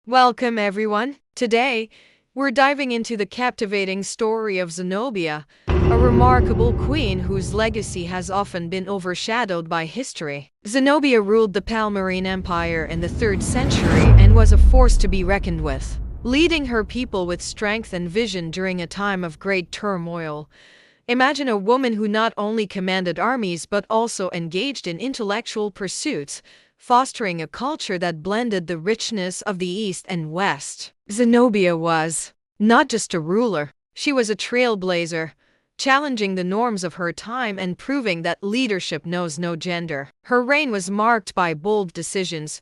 Welcome, everyone. Today, we're diving into the captivating story of Zenobia, a remarkable queen whose legacy has often been overshadowed by history. Zenobia ruled the Palmyrene Empire in the 3rd century and was a force to be reckoned with, leading her people with strength and vision during a time of great turmoil. Imagine a woman who not only commanded armies but also engaged in intellectual pursuits, fostering a culture that blended the richness of the East and West. Zenobia was not just a ruler, she was a trailblazer, challenging the norms of her time and proving that leadership knows no gender. Her reign was marked by bold decisions,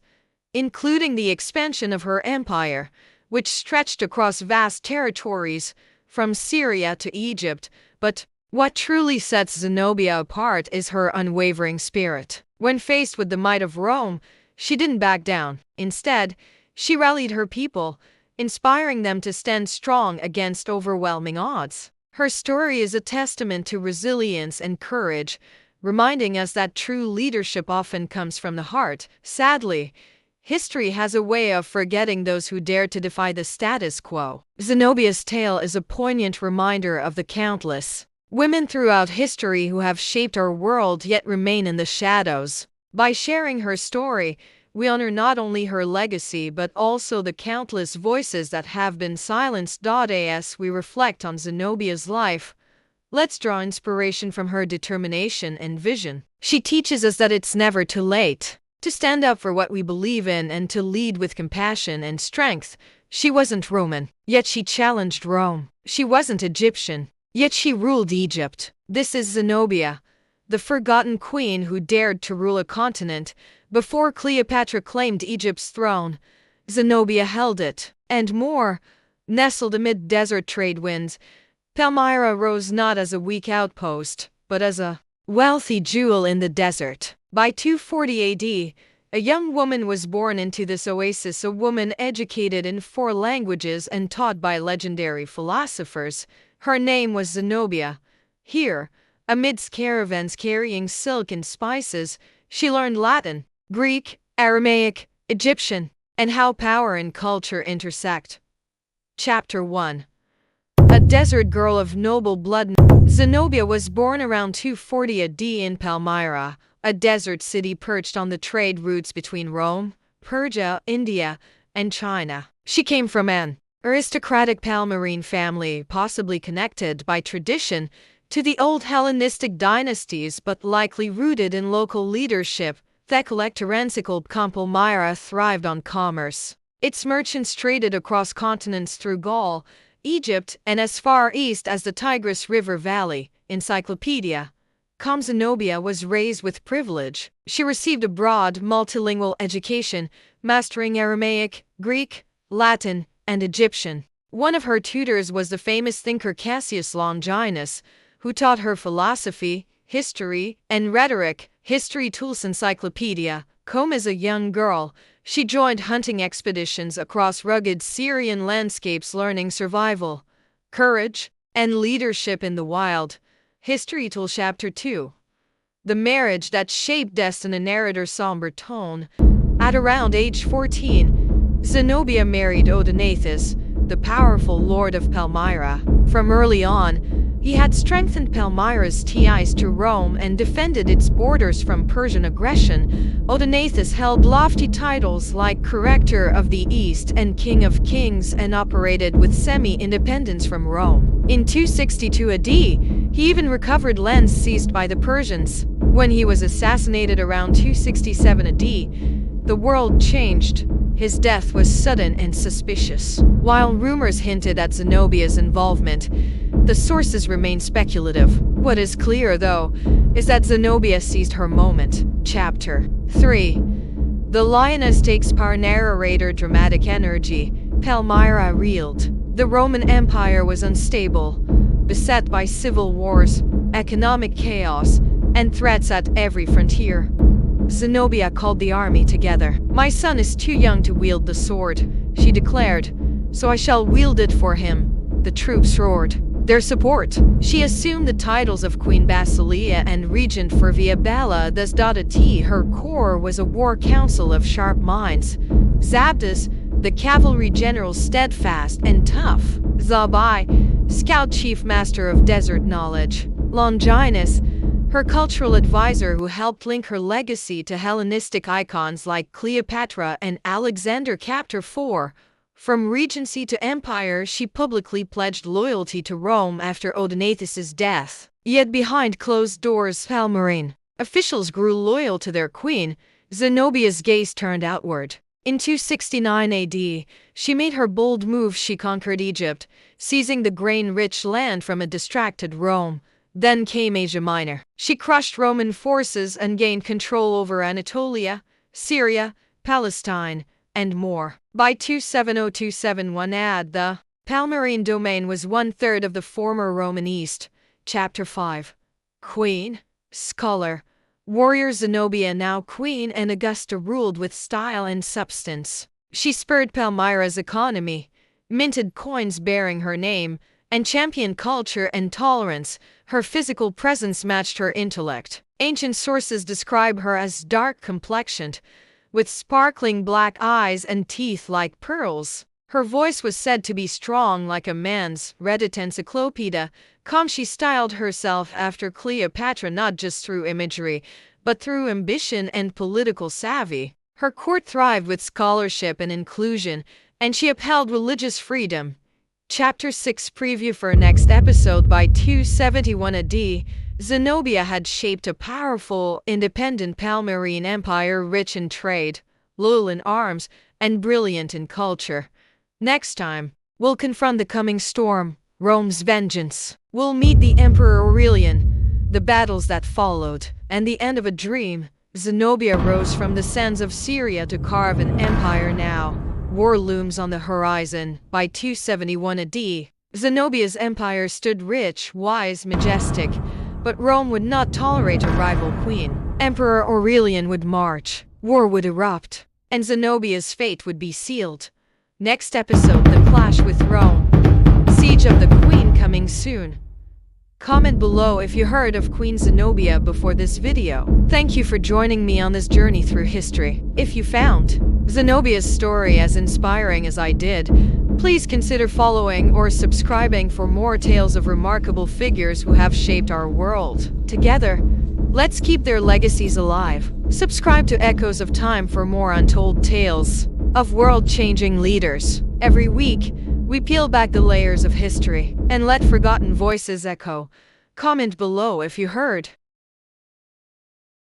including the expansion of her empire, which stretched across vast territories, from Syria to Egypt. But what truly sets Zenobia apart is her unwavering spirit. When faced with the might of Rome, she didn't back down. Instead, she rallied her people, inspiring them to stand strong against overwhelming odds. Her story is a testament to resilience and courage, reminding us that true leadership often comes from the heart. Sadly, history has a way of forgetting those who dare to defy the status quo. Zenobia's tale is a poignant reminder of the countless women throughout history who have shaped our world yet remain in the shadows. By sharing her story, we honor not only her legacy but also the countless voices that have been silenced. As we reflect on Zenobia's life, let's draw inspiration from her determination and vision. She teaches us that it's never too late to stand up for what we believe in and to lead with compassion and strength. She wasn't Roman, yet she challenged Rome. She wasn't Egyptian, yet she ruled Egypt. This is Zenobia, the forgotten queen who dared to rule a continent before Cleopatra claimed Egypt's throne. Zenobia held it, and more. Nestled amid desert trade winds, Palmyra rose not as a weak outpost, but as a wealthy jewel in the desert. By 240 AD, a young woman was born into this oasis, a woman educated in 4 languages and taught by legendary philosophers. Her name was Zenobia. Here, amidst caravans carrying silk and spices, she learned Latin, Greek, Aramaic, Egyptian, and how power and culture intersect. Chapter 1. A desert girl of noble blood. Zenobia was born around 240 AD in Palmyra, a desert city perched on the trade routes between Rome, Persia, India, and China. She came from an aristocratic Palmyrene family, possibly connected by tradition to the old Hellenistic dynasties but likely rooted in local leadership. The electorensical Palmyra thrived on commerce. Its merchants traded across continents through Gaul, Egypt, and as far east as the Tigris River Valley. Encyclopedia. Zenobia was raised with privilege. She received a broad, multilingual education, mastering Aramaic, Greek, Latin, and Egyptian. One of her tutors was the famous thinker Cassius Longinus, who taught her philosophy, history, and rhetoric. History Tools Encyclopedia. As a young girl, she joined hunting expeditions across rugged Syrian landscapes, learning survival, courage, and leadership in the wild. History Tool Chapter 2. The marriage that shaped destiny. Narrator somber tone. At around age 14, Zenobia married Odaenathus, the powerful lord of Palmyra. From early on, he had strengthened Palmyra's ties to Rome and defended its borders from Persian aggression. Odaenathus held lofty titles like Corrector of the East and King of Kings and operated with semi-independence from Rome. In 262 AD, he even recovered lands seized by the Persians. When he was assassinated around 267 AD, the world changed. His death was sudden and suspicious. While rumors hinted at Zenobia's involvement, the sources remain speculative. What is clear, though, is that Zenobia seized her moment. Chapter 3. The lioness takes power. Narrator dramatic energy. Palmyra reeled. The Roman Empire was unstable, beset by civil wars, economic chaos, and threats at every frontier. Zenobia called the army together. "My son is too young to wield the sword," she declared, "so I shall wield it for him." The troops roared their support. She assumed the titles of Queen Basilia and Regent for Viabella. Thus, her core was a war council of sharp minds. Zabdas, the cavalry general steadfast and tough. Zabai, scout chief master of desert knowledge. Longinus, her cultural advisor who helped link her legacy to Hellenistic icons like Cleopatra and Alexander. Chapter 4. From regency to empire, she publicly pledged loyalty to Rome after Odenathus's death. Yet behind closed doors, Palmyrene officials grew loyal to their queen. Zenobia's gaze turned outward. In 269 AD, she made her bold move. She conquered Egypt, seizing the grain-rich land from a distracted Rome. Then came Asia Minor. She crushed Roman forces and gained control over Anatolia, Syria, Palestine, and more. By 270–271 AD, the Palmyrene domain was one-third of the former Roman East. Chapter 5. Queen, scholar, warrior. Zenobia, now queen and Augusta, ruled with style and substance. She spurred Palmyra's economy, minted coins bearing her name, and championed culture and tolerance. Her physical presence matched her intellect. Ancient sources describe her as dark-complexioned, with sparkling black eyes and teeth like pearls. Her voice was said to be strong like a man's. Reddit Encyclopedia. She styled herself after Cleopatra not just through imagery, but through ambition and political savvy. Her court thrived with scholarship and inclusion, and she upheld religious freedom. Chapter 6. Preview for next episode. By 271 AD, Zenobia had shaped a powerful, independent Palmyrene empire, rich in trade, loyal in arms, and brilliant in culture. Next time, we'll confront the coming storm, Rome's vengeance. We'll meet the Emperor Aurelian, the battles that followed, and the end of a dream. Zenobia rose from the sands of Syria to carve an empire. Now, war looms on the horizon. By 271 AD, Zenobia's empire stood rich, wise, majestic, but Rome would not tolerate a rival queen. Emperor Aurelian would march, war would erupt, and Zenobia's fate would be sealed. Next episode, the clash with Rome. Siege of the Queen coming soon. Comment below if you heard of Queen Zenobia before this video. Thank you for joining me on this journey through history. If you found Zenobia's story as inspiring as I did, please consider following or subscribing for more tales of remarkable figures who have shaped our world. Together, let's keep their legacies alive. Subscribe to Echoes of Time for more untold tales of world-changing leaders. Every week, we peel back the layers of history and let forgotten voices echo. Comment below if you heard